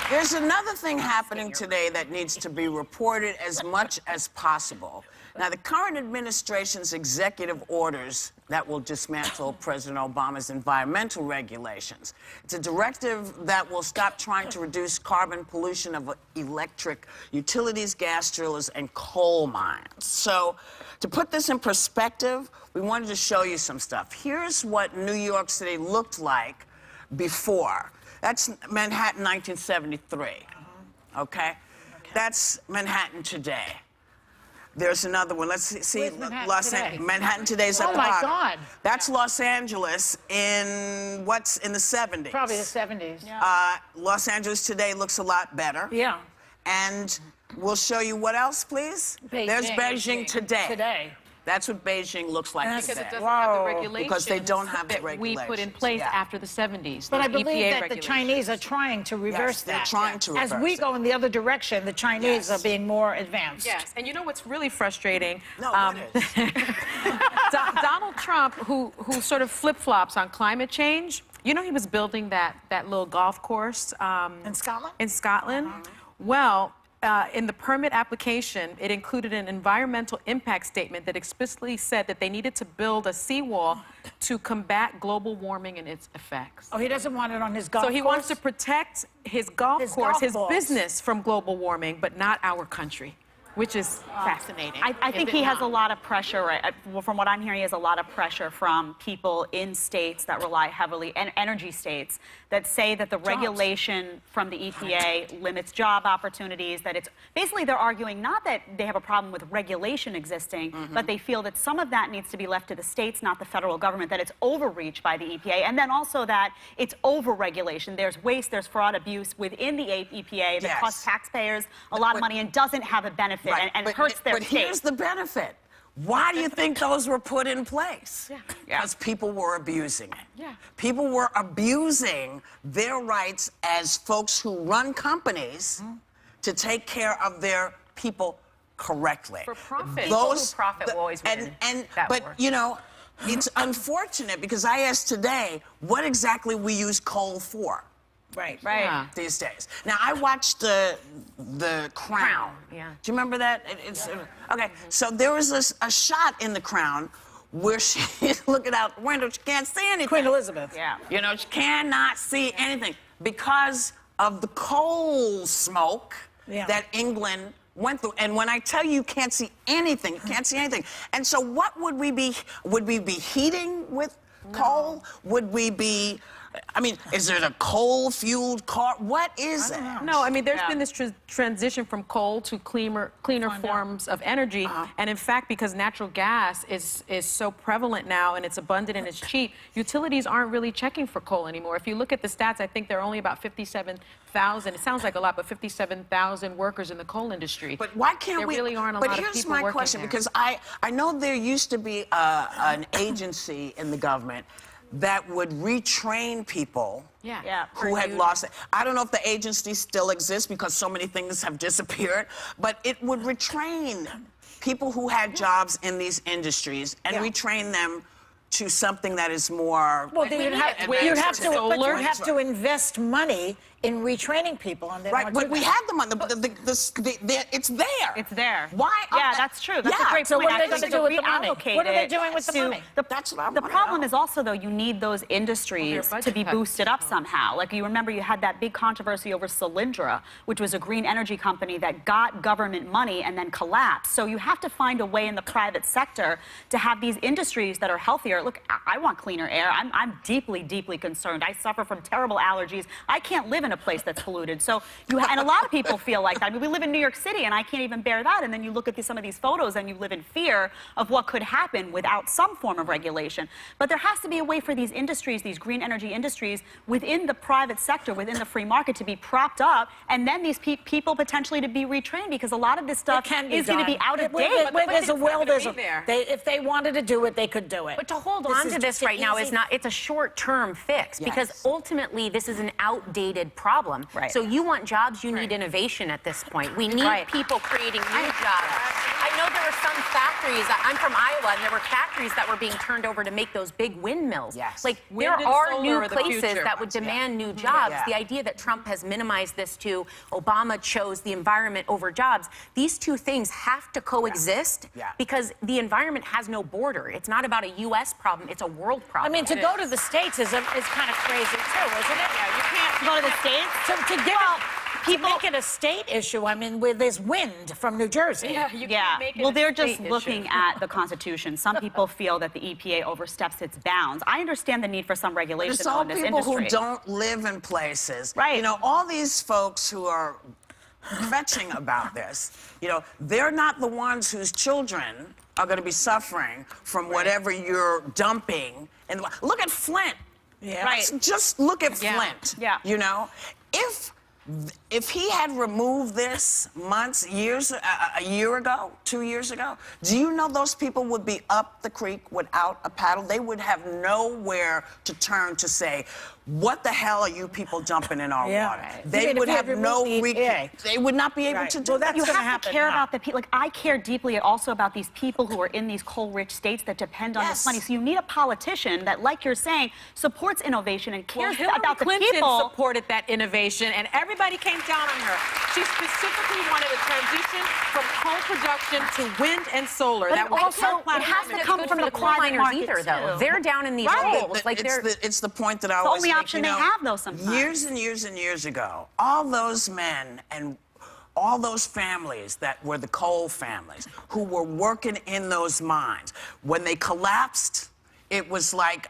There's another thing happening today that needs to be reported as much as possible. Now, the current administration's executive orders that will dismantle President Obama's environmental regulations. It's a directive that will stop trying to reduce carbon pollution of electric utilities, gas drillers, and coal mines. So, to put this in perspective, we wanted to show you some stuff. Here's what New York City looked like before. That's Manhattan 1973, okay? That's Manhattan today. There's another one. Let's see. Manhattan today's up Oh, my God. That's Los Angeles in what's in the 70s. Probably the 70s. Yeah. Los Angeles today looks a lot better. Yeah. And we'll show you what else, please. There's Beijing today. That's what Beijing looks like because today. it doesn't have the regulations Because they don't have the regulations. We put in place after the 70s. But I believe EPA that the Chinese are trying to reverse that. They're trying to reverse As we go in the other direction, the Chinese are being more advanced. Yes, and you know what's really frustrating? No, what is? Donald Trump, who sort of flip-flops on climate change, you know he was building that little golf course In Scotland? In Scotland. Well, in the permit application, it included an environmental impact statement that explicitly said that they needed to build a seawall to combat global warming and its effects. Oh, he doesn't want it on his golf course? So he wants to protect his golf course, his business from global warming, but not our country, which is fascinating. I think he has a lot of pressure, right? From what I'm hearing, he has a lot of pressure from people in states that rely heavily, and energy states, that say that the regulation from the EPA limits job opportunities, that it's, basically they're arguing not that they have a problem with regulation existing, but they feel that some of that needs to be left to the states, not the federal government, that it's overreach by the EPA, and then also that it's over-regulation. There's waste, there's fraud, abuse within the EPA that costs taxpayers a lot of money and doesn't have a benefit. And hurts their state. But here's the benefit. Why do you think those were put in place? Because people were abusing it. People were abusing their rights as folks who run companies to take care of their people correctly. For profit. Those profit will always win. But you know, it's unfortunate because I asked today what exactly we use coal for. Right. These days. Now, I watched the Crown. Yeah. Do you remember that? Okay, so there was a shot in the Crown where she's looking out the window. She can't see anything. Queen Elizabeth. Yeah. You know, she cannot see anything because of the coal smoke that England went through. And when I tell you can't see anything, you can't see anything. And so what would we be heating with coal? Would we be... I mean, is it a coal-fueled car? What is it? No, I mean, there's been this transition from coal to cleaner forms of energy. And in fact, because natural gas is so prevalent now and it's abundant and it's cheap, utilities aren't really checking for coal anymore. If you look at the stats, I think there are only about 57,000, it sounds like a lot, but 57,000 workers in the coal industry. But why can't we? There really aren't a lot of people working there. But here's my question, because I know there used to be an agency in the government that would retrain people who had lost it. I don't know if the agency still exists because so many things have disappeared, but it would retrain people who had jobs in these industries and retrain them to something that is more... Well, then you'd have to invest money in retraining people. And but we have the money. It's there. It's there. Why? Yeah, that's true. That's a great point. So what are they going to do with the money? What are they doing with the money? The problem is also, though, you need those industries to be boosted up somehow. Like, you remember you had that big controversy over Solyndra, which was a green energy company that got government money and then collapsed. So you have to find a way in the private sector to have these industries that are healthier. Look, I want cleaner air. I'm deeply, deeply concerned. I suffer from terrible allergies. I can't live in a place that's polluted. So and a lot of people feel like that. I mean, we live in New York City, and I can't even bear that. And then you look at some of these photos, and you live in fear of what could happen without some form of regulation. But there has to be a way for these industries, these green energy industries, within the private sector, within the free market, to be propped up, and then these people potentially to be retrained, because a lot of this stuff is going to be out of date. Where there's a will, there's a... If they wanted to do it, they could do it. But to hold on to this right now is not, it's a short-term fix, because ultimately this is an outdated problem. Right. So you want jobs, you need innovation at this point. We need people creating new jobs. I know there were some factories, I'm from Iowa, and there were factories that were being turned over to make those big windmills. Yes. Like, Wind there and are solar new are the places future. that would demand new jobs. Yeah. The idea that Trump has minimized this to Obama chose the environment over jobs, these two things have to coexist because the environment has no border. It's not about a U.S. problem, it's a world I problem. mean, to go to the States is kind of crazy, too, isn't it? Yeah, you can't go to the States. To give to make it a state issue, I mean, where there's wind from New Jersey. You can't make it Well, a they're just state looking issue. at the Constitution. Some people feel that the EPA oversteps its bounds. I understand the need for some regulation It's all on this people industry. who don't live in places. Right. You know, all these folks who are fetching about this, you know, they're not the ones whose children are going to be suffering from whatever you're dumping. And look at Flint. Yeah. Right. Just look at Flint. Yeah. You know, if he had removed this a year ago, 2 years ago, do you know those people would be up the creek without a paddle? They would have nowhere to turn to say, what the hell are you people dumping in our water? Right. They would have no EPA. They would not be able to do Well, that. that's You gonna have to happen care now. about the people. Like, I care deeply also about these people who are in these coal-rich states that depend on this money. So you need a politician that, like you're saying, supports innovation and cares Hillary about the Clinton people. supported that innovation, and everybody came down on her. She specifically wanted a transition from coal production to wind and solar. But that was also, her it platform. has to It's come good from for the coal private miners market, either, though. too. They're down in these Right. holes. Like, they're... It's the point that I the always only make, option you they know, have, though, sometimes. Years and years and years ago, all those men and all those families that were the coal families who were working in those mines, when they collapsed, it was like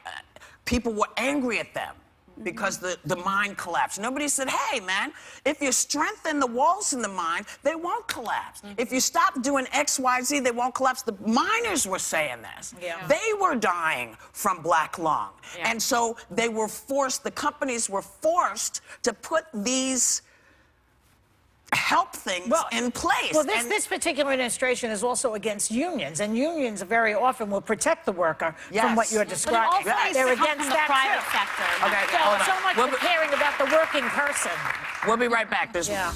people were angry at them because the mine collapsed. Nobody said, hey, man, if you strengthen the walls in the mine, they won't collapse. If you stop doing X, Y, Z, they won't collapse. The miners were saying this. Yeah. They were dying from black lung. Yeah. And so they were forced, the companies were forced to put these help things in place. Well, this particular administration is also against unions, and unions very often will protect the worker from what you're describing. But it also needs They're to come against from the that private too. sector. Okay, So, hold on. so much We'll for be- caring about the working person. We'll be right back. There's Yeah.